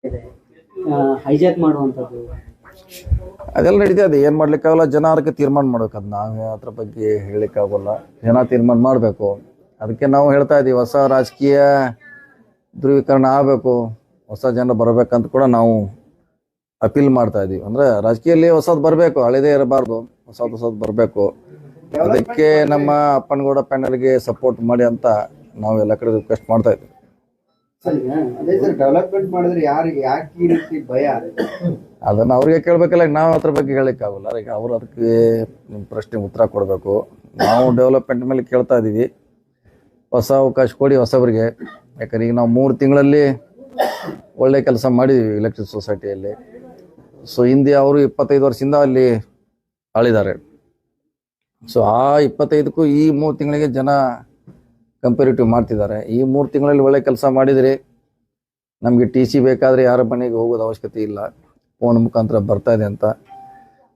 ಇದೆ ಹೈಜಾಕ್ ಮಾಡುವಂಥದ್ದು ಅದೆಲ್ಲ ನಡೀತದೆ. ಏನು ಮಾಡ್ಲಿಕ್ಕಾಗಲ್ಲ, ಜನ ಅದಕ್ಕೆ ತೀರ್ಮಾನ ಮಾಡ್ಬೇಕು. ಅದು ನಾವು ಅದ್ರ ಬಗ್ಗೆ ಹೇಳಲಿಕ್ಕಾಗಲ್ಲ, ಜನ ತೀರ್ಮಾನ ಮಾಡಬೇಕು. ಅದಕ್ಕೆ ನಾವು ಹೇಳ್ತಾ ಇದ್ದೀವಿ, ಹೊಸ ರಾಜಕೀಯ ಧ್ರುವೀಕರಣ ಆಗಬೇಕು, ಹೊಸ ಜನ ಬರಬೇಕಂತ ಕೂಡ ನಾವು ಅಪೀಲ್ ಮಾಡ್ತಾ ಇದ್ದೀವಿ. ಅಂದರೆ ರಾಜಕೀಯದಲ್ಲಿ ಹೊಸದು ಬರಬೇಕು, ಹಳೇದೇ ಇರಬಾರ್ದು, ಹೊಸದು ಬರಬೇಕು. ಅದಕ್ಕೆ ನಮ್ಮ ಅಪ್ಪನಗೌಡ ಪ್ಯಾನಲ್ಗೆ ಸಪೋರ್ಟ್ ಮಾಡಿ ಅಂತ ನಾವು ಎಲ್ಲ ಕಡೆ ರಿಕ್ವೆಸ್ಟ್ ಮಾಡ್ತಾ ಇದ್ದೀವಿ. ಅದೇ ಸರ್, ಡೆವಲಪ್ಮೆಂಟ್ ಮಾಡಿದ್ರೆ ಯಾರಿಗೆ ಯಾಕೆ ಈ ರೀತಿ ಭಯ? ಅದನ್ನು ಅವ್ರಿಗೆ ಕೇಳಬೇಕಲ್ಲ, ನಾವು ಅದ್ರ ಬಗ್ಗೆ ಹೇಳಲಿಕ್ಕಾಗಲ್ಲ. ಈಗ ಅವರು ಅದಕ್ಕೆ ನಿಮ್ಮ ಪ್ರಶ್ನೆಗೆ ಉತ್ತರ ಕೊಡಬೇಕು. ನಾವು ಡೆವಲಪ್ಮೆಂಟ್ ಮೇಲೆ ಕೇಳ್ತಾ ಇದ್ದೀವಿ, ಹೊಸ ಅವಕಾಶ ಕೊಡಿ ಹೊಸಬರಿಗೆ. ಯಾಕಂದ್ರೆ ಈಗ ನಾವು 3 ತಿಂಗಳಲ್ಲಿ ಒಳ್ಳೆ ಕೆಲಸ ಮಾಡಿದ್ದೀವಿ ಎಲೆಕ್ಟ್ರಿಕ್ ಸೊಸೈಟಿಯಲ್ಲಿ. ಸೊ ಹಿಂದೆ ಅವರು 25 ವರ್ಷದಿಂದ ಅಲ್ಲಿ ಆಳಿದ್ದಾರೆ. ಸೊ ಆ 25ಕ್ಕೂ ಈ 3 ತಿಂಗಳಿಗೆ ಜನ ಕಂಪೇರಿಟಿವ್ ಮಾಡ್ತಿದ್ದಾರೆ. ಈ 3 ತಿಂಗಳಲ್ಲಿ ಒಳ್ಳೆ ಕೆಲಸ ಮಾಡಿದರೆ ನಮಗೆ TC ಬೇಕಾದರೆ ಯಾರ ಮನೆಗೆ ಹೋಗೋದು ಅವಶ್ಯಕತೆ ಇಲ್ಲ, ಫೋನ್ ಮುಖಾಂತರ ಬರ್ತಾ ಇದೆ ಅಂತ.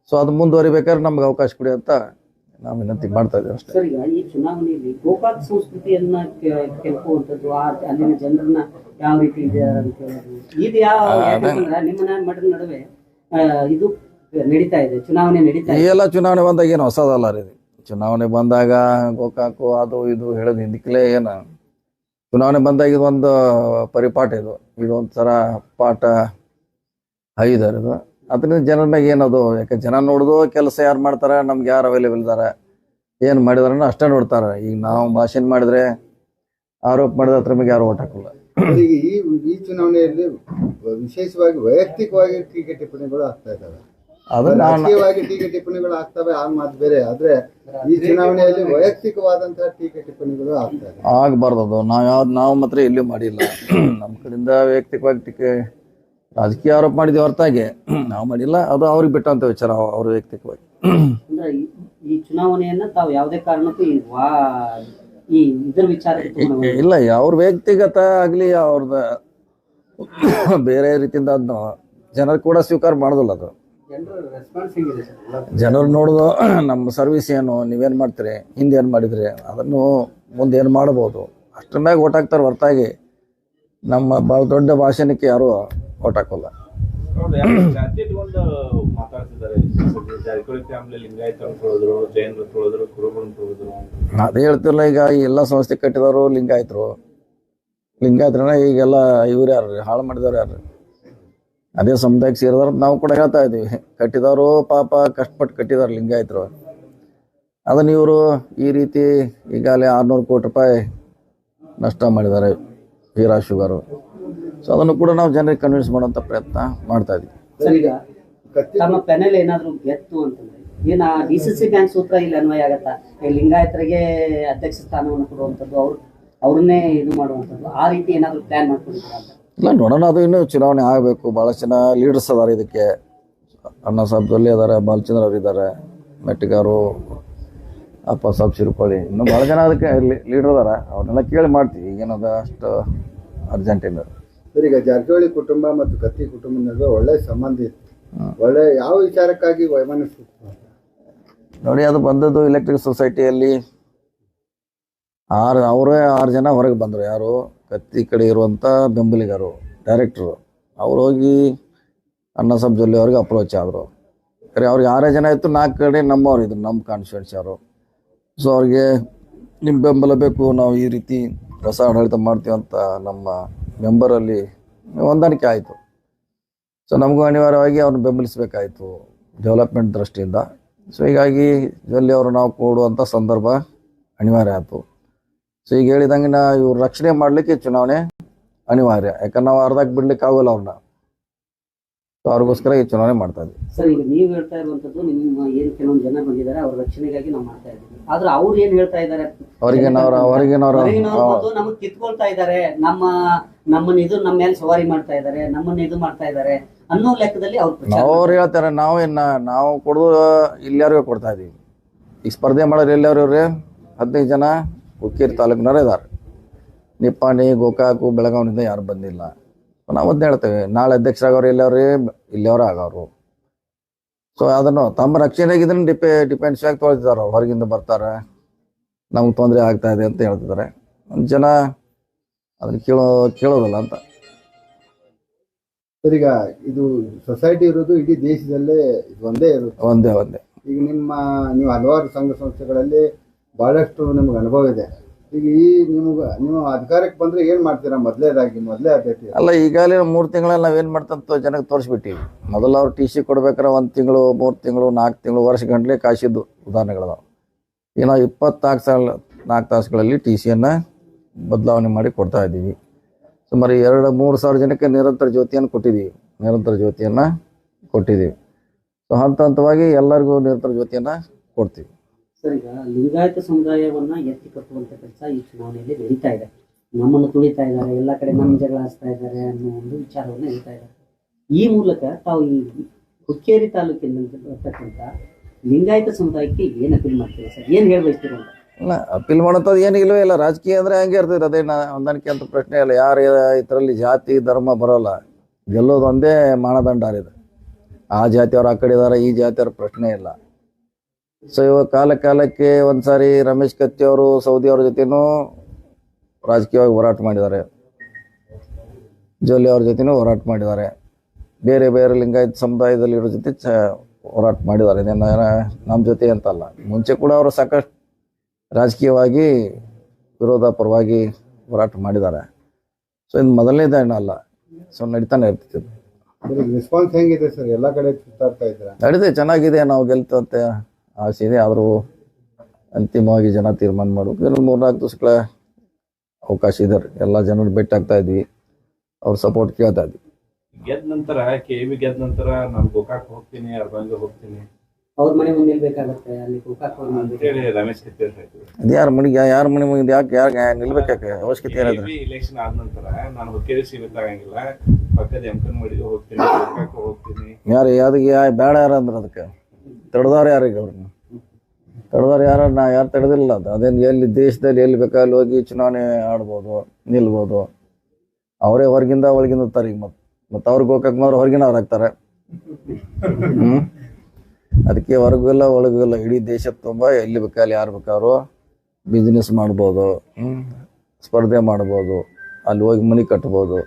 ಸೊ ಅದು ಮುಂದುವರಿಬೇಕಾದ್ರೆ ನಮ್ಗೆ ಅವಕಾಶ ಕೊಡಿ ಅಂತ ನಾವು ವಿನಂತಿ ಮಾಡ್ತಾ ಇದ್ದೀವಿ ಅಷ್ಟೇ. ಸರ್, ಈಗ ಈ ಚುನಾವಣೆಯಲ್ಲಿ ಗೋಕಾಕ್ ಸಂಸ್ಕೃತಿಯನ್ನ ಕೆಲ್ಕುವಂಥದ್ದು, ಅಲ್ಲಿನ ಜನರನ್ನ ಯಾವ ರೀತಿ ಇದೆ ಅಂತ ಹೇಳೋದು, ಇದು ಯಾಕಂದ್ರೆ ನಿಮ್ಮ ಮಠದ ನಡುವೆ ಇದು ನಡೀತಾ ಇದೆ, ಚುನಾವಣೆ ನಡೀತಾ ಇದೆ. ಎಲ್ಲ ಚುನಾವಣೆ ಬಂದಾಗ ಏನು ಹೊಸದಲ್ಲ ರೀ. ಚುನಾವಣೆ ಬಂದಾಗ ಗೋಕಾಕು ಅದು ಇದು ಹೇಳೋದು ಹಿಂದಕ್ಕಿಲೇ ಏನು, ಚುನಾವಣೆ ಬಂದಾಗ ಇದೊಂದು ಪರಿಪಾಠ, ಇದೊಂಥರ ಪಾಠ ಐದಾರು ಇದು. ಅದರಿಂದ ಜನರ ಮ್ಯಾಗ ಏನದು, ಯಾಕೆ ಜನ ನೋಡೋದು ಕೆಲಸ ಯಾರು ಮಾಡ್ತಾರೆ, ನಮ್ಗೆ ಯಾರು ಅವೈಲೇಬಲ್ ಇದ್ದಾರೆ, ಏನು ಮಾಡಿದಾರ ಅಷ್ಟೇ ನೋಡ್ತಾರೆ. ಈಗ ನಾವು ಭಾಷಣ ಮಾಡಿದ್ರೆ, ಆರೋಪ ಮಾಡಿದ್ರೆ ಅದ್ರ ಮೇಲೆ ಯಾರು ಓಟ್ ಹಾಕಲ್ಲ. ಈಗ ಈ ಚುನಾವಣೆಯಲ್ಲಿ ವಿಶೇಷವಾಗಿ ವೈಯಕ್ತಿಕವಾಗಿ ಟೀಕೆ ಟಿಪ್ಪಣಿಗಳು ಆಗ್ತಾ ಇದ್ದಾವೆ. ರಾಜಕೀಯವಾಗಿ ಟೀಕೆ ಟಿಪ್ಪಣಿಗಳು ಆಗ್ತವೆ, ಆ ಮಾತು ಬೇರೆ. ಆದ್ರೆ ಈ ಚುನಾವಣೆಯಲ್ಲಿ ವೈಯಕ್ತಿಕವಾದಂತಹ ಟೀಕೆ ಟಿಪ್ಪಣಿಗಳು ಆಗ್ತಾ ಇದೆ. ಆಗಬಾರ್ದು. ಅದು ನಾವು ಮಾತ್ರ ಎಲ್ಲೂ ಮಾಡಿಲ್ಲ. ನಮ್ಮ ಕಡೆಯಿಂದ ವೈಯಕ್ತಿಕವಾಗಿ ಟೀಕೆ ರಾಜಕೀಯ ಆರೋಪ ಮಾಡಿದ್ವಿ ಹೊರತಾಗಿ ನಾವು ಮಾಡಿಲ್ಲ. ಅದು ಅವ್ರಿಗೆ ಬಿಟ್ಟಂತ ವಿಚಾರ, ಅವ್ರ ವೈಯಕ್ತಿಕವಾಗಿ. ಅಂದ್ರೆ ಈ ಚುನಾವಣೆಯನ್ನ ತಾವು ಯಾವುದೇ ಕಾರಣಕ್ಕೂ ಈ ಇದ್ರ ವಿಚಾರ ಇಲ್ಲ, ಅವ್ರ ವ್ಯಕ್ತಿಗತ ಆಗಲಿ ಅವ್ರದ ಬೇರೆ ರೀತಿಯಿಂದ ಅದನ್ನ ಜನರು ಕೂಡ ಸ್ವೀಕಾರ ಮಾಡೋದಿಲ್ಲ. ಅದು ಜನರು ನೋಡೋದು ನಮ್ಮ ಸರ್ವಿಸ್ ಏನು, ನೀವೇನು ಮಾಡ್ತೀರಿ, ಹಿಂದೆ ಏನು ಮಾಡಿದ್ರಿ, ಅದನ್ನು ಮುಂದೆ ಏನು ಮಾಡ್ಬೋದು, ಅಷ್ಟ್ರ ಮ್ಯಾಗ ಓಟ್ ಹಾಕ್ತಾರೆ ಹೊರತಾಗಿ ನಮ್ಮ ಭಾಳ ದೊಡ್ಡ ಭಾಷಣಕ್ಕೆ ಯಾರು ಓಟ್ ಹಾಕೋಲ್ಲ. ಅದೇ ಹೇಳ್ತಿರಲ್ಲ, ಈಗ ಎಲ್ಲ ಸಂಸ್ಥೆ ಕಟ್ಟಿದವರು ಲಿಂಗಾಯತರನ್ನ ಈಗೆಲ್ಲ ಇವ್ರು ಯಾರು ಹಾಳು ಮಾಡಿದವ್ರು ಯಾರು? ಅದೇ ಸಮುದಾಯಕ್ಕೆ ಸೇರಿದವ್ರು ನಾವು ಕೂಡ ಹೇಳ್ತಾ ಇದ್ದೀವಿ. ಕಟ್ಟಿದವರು ಪಾಪ ಕಷ್ಟಪಟ್ಟು ಕಟ್ಟಿದಾರೆ ಲಿಂಗಾಯತರು. ಅದನ್ನು ಇವರು ಈ ರೀತಿ ಈಗಾಗಲೇ 600 ಕೋಟಿ ರೂಪಾಯಿ ನಷ್ಟ ಮಾಡಿದ್ದಾರೆ ವೀರಾ ಶುಗರು. ಸೊ ಅದನ್ನು ಕೂಡ ನಾವು ಜನರಿಗೆ ಕನ್ವಿನ್ಸ್ ಮಾಡುವಂಥ ಪ್ರಯತ್ನ ಮಾಡ್ತಾ ಇದ್ದೀವಿ. ಸರ್, ಈಗ ತಮ್ಮ ಪ್ಯಾನೆಲ್ ಏನಾದ್ರು ಗೆತ್ತು ಅಂತಂದ್ರೆ ಏನ DCC ಬ್ಯಾಂಕ್ ಸೂತ್ರ ಇಲ್ಲಿ ಅನ್ವಯ ಆಗತ್ತಾ? ಲಿಂಗಾಯತರಿಗೆ ಅಧ್ಯಕ್ಷ ಸ್ಥಾನವನ್ನು ಕೊಡುವಂಥದ್ದು, ಅವ್ರನ್ನೇ ಇದು ಮಾಡುವಂಥದ್ದು, ಆ ರೀತಿ ಏನಾದ್ರು ಪ್ಲಾನ್ ಮಾಡ್ಕೊಂಡಿದ್ದೀರಾ ಅಂತ? ಇಲ್ಲ, ನೋಡೋಣ. ಅದು ಇನ್ನೂ ಚುನಾವಣೆ ಆಗಬೇಕು. ಭಾಳಷ್ಟು ಜನ ಲೀಡರ್ಸ್ ಅದಾರೆ ಇದಕ್ಕೆ. ಅಣ್ಣ ಸಾಬ್ ಜೊಲ್ಲೆ ಇದ್ದಾರೆ, ಬಾಲಚಂದ್ರ ಅವರು ಇದ್ದಾರೆ, ಮೆಟ್ಟಿಗಾರು, ಅಪ್ಪ ಸಾಬ್ ಶಿರ್ಕೊಳ್ಳಿ, ಇನ್ನೂ ಭಾಳ ಜನ ಅದಕ್ಕೆ ಲೀಡರ್ ಅದಾರ. ಅವ್ರನ್ನೆಲ್ಲ ಕೇಳಿ ಮಾಡ್ತೀವಿ. ಈಗೇನದ ಅಷ್ಟು ಅರ್ಜೆಂಟ್ ಇಲ್ಲ. ಸರ್, ಈಗ ಜಾರಕಿಹೊಳಿ ಕುಟುಂಬ ಮತ್ತು ಕತ್ತಿ ಕುಟುಂಬದ ನಡುವೆ ಒಳ್ಳೆ ಸಂಬಂಧ ಇತ್ತು. ಒಳ್ಳೆ ಯಾವ ವಿಚಾರಕ್ಕಾಗಿ ವೈಮನಸ್ಸಿತ್ತು ನೋಡಿ, ಅದು ಬಂದದ್ದು ಎಲೆಕ್ಟ್ರಿಕ್ ಸೊಸೈಟಿಯಲ್ಲಿ ಅವರೇ 6 ಜನ ಹೊರಗೆ ಬಂದರು. ಯಾರು? ಕತ್ತಿ ಕಡೆ ಇರುವಂಥ ಬೆಂಬಲಿಗರು, ಡೈರೆಕ್ಟ್ರು. ಅವ್ರು ಹೋಗಿ ಅಣ್ಣ ಸಾಬ್ ಜೊಲ್ಲೆ ಅವ್ರಿಗೆ ಅಪ್ರೋಚ್ ಆದರು. ಕರೆ ಅವ್ರಿಗೆ 6 ಜನ ಇತ್ತು, 4 ಕಡೆ ನಮ್ಮವ್ರು ಇದ್ರು, ನಮ್ಮ ಕಾನ್ಸ್ಟಿಟ್ಯೂನ್ಸಿ ಅವರು. ಸೊ ಅವ್ರಿಗೆ ನಿಮ್ಮ ಬೆಂಬಲ ಬೇಕು, ನಾವು ಈ ರೀತಿ ಹೊಸ ಆಡಳಿತ ಮಾಡ್ತೀವಿ ಅಂತ ನಮ್ಮ ಮೆಂಬರಲ್ಲಿ ಹೊಂದಾಣಿಕೆ ಆಯಿತು. ಸೊ ನಮಗೂ ಅನಿವಾರ್ಯವಾಗಿ ಅವ್ರನ್ನ ಬೆಂಬಲಿಸಬೇಕಾಯಿತು ಡೆವಲಪ್ಮೆಂಟ್ ದೃಷ್ಟಿಯಿಂದ. ಸೊ ಹೀಗಾಗಿ ಜೊಲ್ಲೆ ಅವರು ನಾವು ಕೊಡುವಂಥ ಸಂದರ್ಭ ಅನಿವಾರ್ಯ ಆಯಿತು. ಸೊ ಈಗ ಹೇಳಿದಂಗೆ ಇವ್ರು ರಕ್ಷಣೆ ಮಾಡಲಿಕ್ಕೆ ಚುನಾವಣೆ ಅನಿವಾರ್ಯ. ಯಾಕಂದ್ರೆ ನಾವು ಅರ್ಧಕ್ಕೆ ಬಿಡ್ಲಿಕ್ಕೆ ಆಗೋಲ್ಲ ಅವ್ರನ್ನ. ಸೊ ಅವ್ರಿಗೋಸ್ಕರ ಈ ಚುನಾವಣೆ ಮಾಡ್ತಾ ಇದ್ವಿ. ಸರ್, ಈಗ ನೀವು ಹೇಳ್ತಾ ಇರುವಂತದ್ದು, ನಿಮ್ಮ ಏನು ಕೆಲವೊಂದು ಜನ ಬಂದಿದ್ದಾರೆ, ಅವ್ರ ರಕ್ಷಣೆಗಾಗಿ ನಾವು ಮಾಡ್ತಾ ಇದ್ದೀವಿ. ಆದ್ರೆ ಅವ್ರು ಏನ್ ಹೇಳ್ತಾ ಇದ್ದಾರೆ, ನಮಗ್ ಕಿತ್ಕೊಳ್ತಾ ಇದ್ದಾರೆ, ನಮ್ಮನ್ನ ಇದು ನಮ್ಮ ಮೇಲೆ ಸವಾರಿ ಮಾಡ್ತಾ ಇದ್ದಾರೆ, ನಮ್ಮನ್ನ ಇದು ಮಾಡ್ತಾ ಇದ್ದಾರೆ ಅನ್ನೋ ಲೆಕ್ಕದಲ್ಲಿ ಅವ್ರು ಹೇಳ್ತಾರೆ. ನಾವು ಕೊಡೋದು ಇಲ್ಲಾರಿಗೆ ಕೊಡ್ತಾ ಇದೀವಿ. ಈಗ ಸ್ಪರ್ಧೆ ಮಾಡೋರು ಎಲ್ಲಾರು 15 ಜನ ಹುಕ್ಕೇರಿ ತಾಲೂಕಿನವರೇ ಇದ್ದಾರೆ. ನಿಪ್ಪಾಣಿ, ಗೋಕಾಕು, ಬೆಳಗಾವಿನಿಂದ ಯಾರು ಬಂದಿಲ್ಲ. ನಾವು ಅದನ್ನ ಹೇಳ್ತೇವೆ, ನಾಳೆ ಅಧ್ಯಕ್ಷರಾಗೋರು ಇಲ್ಲಿಯವರು ಆಗೋರು. ಸೊ ಅದನ್ನು ತಮ್ಮ ರಕ್ಷಣೆಗೆ ಇದನ್ನು ಡಿಪೆಂಡ್ಸ್ ಆಗಿ ತೊಗೊಳ್ತಿದ್ದಾರೆ. ಹೊರಗಿಂದ ಬರ್ತಾರೆ, ನಮ್ಗೆ ತೊಂದರೆ ಆಗ್ತಾ ಇದೆ ಅಂತ ಹೇಳ್ತಿದ್ದಾರೆ. ಜನ ಅದನ್ನು ಕೇಳೋದಿಲ್ಲ ಅಂತ. ಸರ್ ಈಗ ಇದು ಸೊಸೈಟಿ ಇರೋದು ಇಡೀ ದೇಶದಲ್ಲೇ ಇದು ಒಂದೇ ಇರುತ್ತೆ. ಒಂದೇ ಈಗ ನೀವು ಹಲವಾರು ಸಂಘ ಸಂಸ್ಥೆಗಳಲ್ಲಿ ಬಹಳಷ್ಟು ನಿಮ್ಗೆ ಅನುಭವ ಇದೆ. ಈಗ ನೀವು ಅಧಿಕಾರಕ್ಕೆ ಬಂದ್ರೆ ಏನ್ ಮಾಡ್ತೀರಾ? ಮೊದಲೇ ಅಭ್ಯರ್ಥಿ ಅಲ್ಲ, ಈಗಾಗಲೇ 3 ತಿಂಗಳಲ್ಲಿ ನಾವೇನ್ ಮಾಡ್ತಂತ ಜನಕ್ಕೆ ತೋರಿಸ್ಬಿಟ್ಟಿವಿ. ಮೊದಲು ಅವ್ರು ಟಿ ಸಿ ಕೊಡ್ಬೇಕಾರೆ 1 ತಿಂಗಳು 3 ತಿಂಗಳು 4 ತಿಂಗಳು ವರ್ಷ ಗಂಟ್ಲೆ ಕಾಯಿಸಿದ್ದು ಉದಾಹರಣೆಗಳದಾವೆ. ಈಗ ನಾವು 24 ತಾಸುಗಳಲ್ಲಿ ಟಿ ಸಿಯನ್ನು ಬದಲಾವಣೆ ಮಾಡಿ ಕೊಡ್ತಾ ಇದ್ದೀವಿ. ಸುಮಾರು 2-3 ಸಾವಿರ ಜನಕ್ಕೆ ನಿರಂತರ ಜ್ಯೋತಿಯನ್ನು ಕೊಟ್ಟಿದ್ದೀವಿ. ಸೊ ಹಂತವಾಗಿ ಎಲ್ಲರಿಗೂ ನಿರಂತರ ಜ್ಯೋತಿಯನ್ನು ಕೊಡ್ತೀವಿ. ಸರ್, ಈಗ ಲಿಂಗಾಯತ ಸಮುದಾಯವನ್ನ ಎತ್ತಿ ಕಟ್ಟುವಂತ ಕೆಲಸ ಈ ಚುನಾವಣೆಯಲ್ಲಿ ನಡೀತಾ ಇದೆ. ನಮ್ಮನ್ನು ತುಳಿತಾ ಇದ್ದಾರೆ, ಎಲ್ಲ ಕಡೆ ನಮ್ಮ ಜಗಳ ಹಚ್ತಾ ಇದ್ದಾರೆ ಅನ್ನೋ ಒಂದು ವಿಚಾರವನ್ನು ಹೇಳ್ತಾ ಇದ್ದಾರೆ. ಈ ಮೂಲಕ ತಾವು ಈ ಹುಕ್ಕೇರಿ ತಾಲೂಕಿನಲ್ಲಿರ್ತಕ್ಕಂಥ ಲಿಂಗಾಯತ ಸಮುದಾಯಕ್ಕೆ ಏನು ಅಪೀಲ್ ಮಾಡ್ತೀವಿ ಸರ್? ಏನು ಹೇಳ್ಬಯಸ್ತೀರ ಅಂತ? ಇಲ್ಲ, ಅಪೀಲ್ ಮಾಡೋಂಥದ್ದು ಏನಿಲ್ಲವೇ ಇಲ್ಲ. ರಾಜಕೀಯ ಅಂದರೆ ಹಂಗೆ ಇರ್ತದೆ, ಅದೇನು ಹೊಂದಾಣಿಕೆ ಅಂತ ಪ್ರಶ್ನೆ ಇಲ್ಲ. ಯಾರು ಇದರಲ್ಲಿ ಜಾತಿ ಧರ್ಮ ಬರೋಲ್ಲ, ಗೆಲ್ಲೋದು ಒಂದೇ ಮಾನದಂಡ ಇದೆ. ಆ ಜಾತಿಯವ್ರು ಆ ಕಡೆ ಇದ್ದಾರೆ, ಈ ಜಾತಿಯವ್ರ ಪ್ರಶ್ನೆ ಇಲ್ಲ. ಸೊ ಇವಾಗ ಕಾಲಕ್ಕೆ ಒಂದ್ಸಾರಿ ರಮೇಶ್ ಕತ್ತಿ ಅವರು ಸೌದಿ ಅವ್ರ ಜೊತೆನೂ ರಾಜಕೀಯವಾಗಿ ಹೋರಾಟ ಮಾಡಿದ್ದಾರೆ, ಜೊಲ್ಲೆ ಅವ್ರ ಜೊತೆನೂ ಹೋರಾಟ ಮಾಡಿದ್ದಾರೆ, ಬೇರೆ ಬೇರೆ ಲಿಂಗಾಯತ ಸಮುದಾಯದಲ್ಲಿರೋ ಜೊತೆ ಹೋರಾಟ ಮಾಡಿದ್ದಾರೆ. ಇದೇನು ನಮ್ಮ ಜೊತೆ ಅಂತಲ್ಲ, ಮುಂಚೆ ಕೂಡ ಅವರು ಸಾಕಷ್ಟು ರಾಜಕೀಯವಾಗಿ ವಿರೋಧ ಪರವಾಗಿ ಹೋರಾಟ ಮಾಡಿದ್ದಾರೆ. ಸೊ ಇದು ಮೊದಲನೇದೇನಲ್ಲ, ಸೊ ನಡೀತಾನೆ ಇರ್ತಿತ್ತು. ರೆಸ್ಪಾನ್ಸ್ ಹೆಂಗಿದೆ ಸರ್? ಎಲ್ಲ ಕಡೆ ಸುತ್ತಾಡ್ತಾ ಇದ್ದೀರಾ? ನಡೀತೆ, ಚೆನ್ನಾಗಿದೆ. ನಾವು ಗೆಲ್ತಂತೆ ಆಸೆ ಇದೆ. ಆದರೂ ಅಂತಿಮವಾಗಿ ಜನ ತೀರ್ಮಾನ ಮಾಡಬೇಕು. 3-4 ದಿವಸಗಳ ಅವಕಾಶ ಇದೆ. ಎಲ್ಲ ಜನರು ಭೇಟಿ ಆಗ್ತಾ ಇದ್ವಿ, ಅವ್ರ ಸಪೋರ್ಟ್ ಕೇಳ್ತಾ ಇದ್ವಿ. ಗೆದ್ದ ನಂತರ ಗೆದ್ದ ನಂತರ ನಾನು ಗೋಕಾಕ್ ಹೋಗ್ತೀನಿ, ಅರ್ಬಂಗ ಹೋಗ್ತೀನಿ, ಅವ್ರ ಮನೆ ಮುಂದೆ ನಿಲ್ಬೇಕಾಗತ್ತೆ, ಅಲ್ಲಿ ಗೋಕಾಕ್ ಅಂತೇಳಿ ರಮೇಶ್ ಕತ್ತಿ ಹೇಳ್ತಾರೆ. ಅದು ಯಾರ ಮನೆ ಮುಂದೆ ಯಾಕೆ ನಿಲ್ಬೇಕಾಕೆ ಅವಶ್ಯಕತೆ ಏನಾದ್ರು? ಇಲೆಕ್ಷನ್ ಆದ ನಂತರ ನಾನು ಹುಕ್ಕೇರಿ ಸೀಮಿತ ಆಗಂಗಿಲ್ಲ, ಪಕ್ಕದ ಎಮ್ಕನ್ಮಡಿಗೆ ಹೋಗ್ತೀನಿ, ಗೋಕಾಕ್ ಹೋಗ್ತೀನಿ. ಯಾರು ಬೇಡ ಯಾರು ಅಂದ್ರೆ ಅದಕ್ಕೆ ತಡೆದವ್ರು ಯಾರಿಗೆ? ಅವ್ರನ್ನ ತಡೆದವ್ರು ಯಾರು ತಡೆದಿಲ್ಲ. ಅದು ಅದೇನು ಎಲ್ಲಿ ದೇಶದಲ್ಲಿ ಎಲ್ಲಿ ಬೇಕಾದಲ್ಲಿ ಹೋಗಿ ಚುನಾವಣೆ ಆಡ್ಬೋದು, ನಿಲ್ಬೋದು. ಅವರೇ ಹೊರಗಿಂದ ಒಳಗಿಂದ ಇರ್ತಾರೆ. ಈಗ ಮತ್ತೆ ಅವ್ರಿಗೆ ಗೋಕಾಕ್ ಮಾತ್ರ ಹೊರಗಿನ ಅವ್ರು ಆಗ್ತಾರೆ. ಅದಕ್ಕೆ ಹೊರಗಿಲ್ಲ ಒಳಗಿಲ್ಲ, ಇಡೀ ದೇಶದ ತುಂಬ ಎಲ್ಲಿ ಬೇಕಾದಲ್ಲಿ ಯಾರು ಬೇಕಾದ್ರು ಬಿಸ್ನೆಸ್ ಮಾಡ್ಬೋದು, ಸ್ಪರ್ಧೆ ಮಾಡ್ಬೋದು, ಅಲ್ಲಿ ಹೋಗಿ ಮನೆ ಕಟ್ಬೋದು.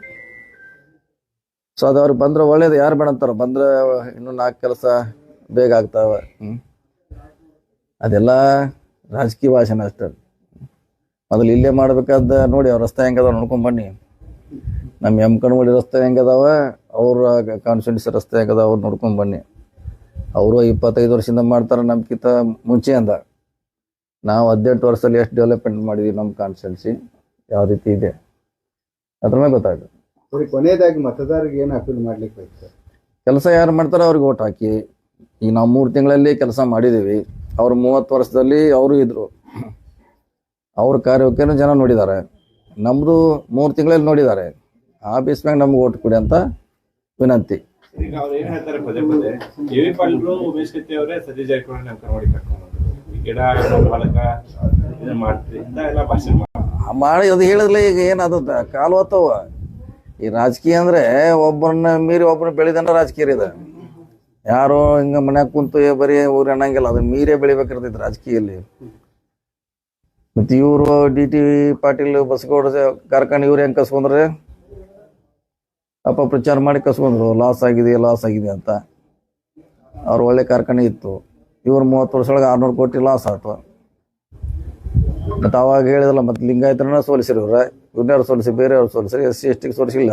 ಸೊ ಅದು ಅವ್ರಿಗೆ ಬಂದ್ರೆ ಒಳ್ಳೇದು. ಯಾರು ಬೇಡ ಅಂತಾರೆ? ಬಂದರೆ ಇನ್ನೂ 4 ಕೆಲಸ ಬೇಗ ಆಗ್ತಾವೆ. ಅದೆಲ್ಲ ರಾಜಕೀಯ ಭಾಷಣ ಅಷ್ಟೇ. ಮೊದಲು ಇಲ್ಲೇ ಮಾಡ್ಬೇಕಾದ ನೋಡಿ, ಅವ್ರ ರಸ್ತೆ ಹೆಂಗದಾವ ನೋಡ್ಕೊಂಡು ಬನ್ನಿ. ನಮ್ಮ ಎಮ್ಕನ್ಮಡಿ ರಸ್ತೆ ಹೆಂಗದಾವ, ಅವ್ರ ಕಾನ್ಸ್ಟಿಟ್ಯೂನ್ಸಿ ರಸ್ತೆ ಹೆಂಗದಾವ ಅವ್ರು ನೋಡ್ಕೊಂಡು ಬನ್ನಿ. ಅವರು 25 ವರ್ಷದಿಂದ ಮಾಡ್ತಾರೆ ನಮ್ಗಿಂತ ಮುಂಚೆಯಿಂದ. ನಾವು 18 ವರ್ಷದಲ್ಲಿ ಎಷ್ಟು ಡೆವಲಪ್ಮೆಂಟ್ ಮಾಡಿದ್ವಿ, ನಮ್ಮ ಕಾನ್ಸ್ಟಿಟ್ಯೂನ್ಸಿ ಯಾವ ರೀತಿ ಇದೆ ಅದ್ರ ಮೇಲೆ ಗೊತ್ತಾಗುತ್ತೆ. ಕೊನೆಯದಾಗಿ ಮತದಾರರಿಗೆ ಏನು ಅಪೀಲ್ ಮಾಡ್ಲಿಕ್ಕೆ ಬೇಕು? ಕೆಲಸ ಯಾರು ಮಾಡ್ತಾರೆ ಅವ್ರಿಗೆ ಓಟ್ ಹಾಕಿ. ಈಗ ನಾವು 3 ತಿಂಗಳಲ್ಲಿ ಕೆಲಸ ಮಾಡಿದ್ದೀವಿ. ಅವ್ರು 30 ವರ್ಷದಲ್ಲಿ ಅವರು ಇದ್ರು, ಅವ್ರ ಕಾರ್ಯವಕ್ಕೇನು ಜನ ನೋಡಿದ್ದಾರೆ. ನಮ್ಮದು 3 ತಿಂಗಳಲ್ಲಿ ನೋಡಿದ್ದಾರೆ. ಆ ಬೇಸ್ಮ್ಯಾಗ ನಮ್ಗೆ ಓಟ್ ಕೊಡಿ ಅಂತ ವಿನಂತಿ. ಈಗ ಅವ್ರು ಏನ್ ಹೇಳ್ತಾರೆ ಪದೇ ಎವಿ ಪಾಟೀಲ್ ಉಮೇಶ್ ಕತ್ತಿ ಅವರೇ ಸತೀಶ್ ಜಾರಕಿಹೊಳಿ ಎಮ್ಕನ್ಮಡಿ ಕರ್ಕೊಂಡು ಗಿಡ ಹೊಲಕ ಇದನ್ನ ಮಾಡ್ತೀವಿ ಅಂತ ಎಲ್ಲ ಭಾಷಣ ಮಾಡಿ ಅದು ಹೇಳಿದ್ಲ. ಈಗ ಏನದು ಕಾಲು ಹೊತ್ತವ. ಈ ರಾಜಕೀಯ ಅಂದ್ರೆ ಒಬ್ಬರನ್ನ ಮೀರಿ ಒಬ್ಬರನ್ನ ಬೆಳೆದನ್ನ ರಾಜಕೀಯ ಇದೆ. ಯಾರು ಹಿಂಗ ಮನ್ಯಾಗ ಕುಂತು ಬರೀ ಊರು ಅನ್ನಂಗಿಲ್ಲ, ಅದನ್ನ ಮೀರೇ ಬೆಳಿಬೇಕಿರ್ತೈತಿ ರಾಜಕೀಯಲ್ಲಿ. ಮತ್ತೆ ಇವರು DT ಪಾಟೀಲ್ ಬಸಗೌಡ ಕಾರ್ಖಾನೆ ಇವ್ರು ಹೆಂಗೆ ಕಸ್ಕೊಂಡ್ರೆ ಪ್ರಚಾರ ಮಾಡಿ ಕಸ್ಕೊಂಡ್ರು, ಲಾಸ್ ಆಗಿದೆ ಅಂತ. ಅವ್ರು ಒಳ್ಳೆ ಕಾರ್ಖಾನೆ ಇತ್ತು. ಇವ್ರು 30 ವರ್ಷದೊಳಗೆ 600 ಕೋಟಿ ಲಾಸ್ ಆಯ್ತು. ಮತ್ತು ಅವಾಗ ಹೇಳಿದಲ್ಲ, ಮತ್ತೆ ಲಿಂಗಾಯತರನ್ನ ಸೋಲಿಸಿರಿ ಇವ್ರನ್ಯಾರು ಸೋಲಿಸಿ, ಬೇರೆಯವ್ರು ಸೋಲಿಸಿರಿ, SC ST ಸೋಲಿಸಿಲ್ಲ,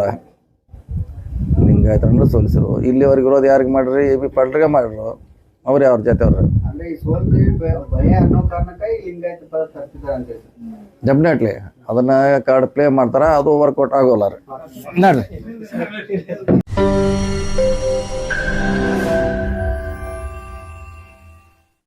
ಲಿಂಗಾಯತರನ್ನ ಸೋಲಿಸಿರು. ಇಲ್ಲಿವರೆಗೆ ಇರೋದು ಯಾರಿಗೆ ಮಾಡ್ರಿ? AB ಪಾಟೀಲ್ಗೆ ಮಾಡ್ರು. ಅವ್ರು ಅವ್ರ ಜೊತೆ ಅವ್ರು ಡೆಫಿನೆಟ್ಲಿ ಅದನ್ನ ಕಾರ್ಡ್ ಪ್ಲೇ ಮಾಡ್ತಾರ. ಅದು ವರ್ಕೌಟ್ ಆಗೋಲ್ಲ ರೀ. ನೋಡ್ರಿ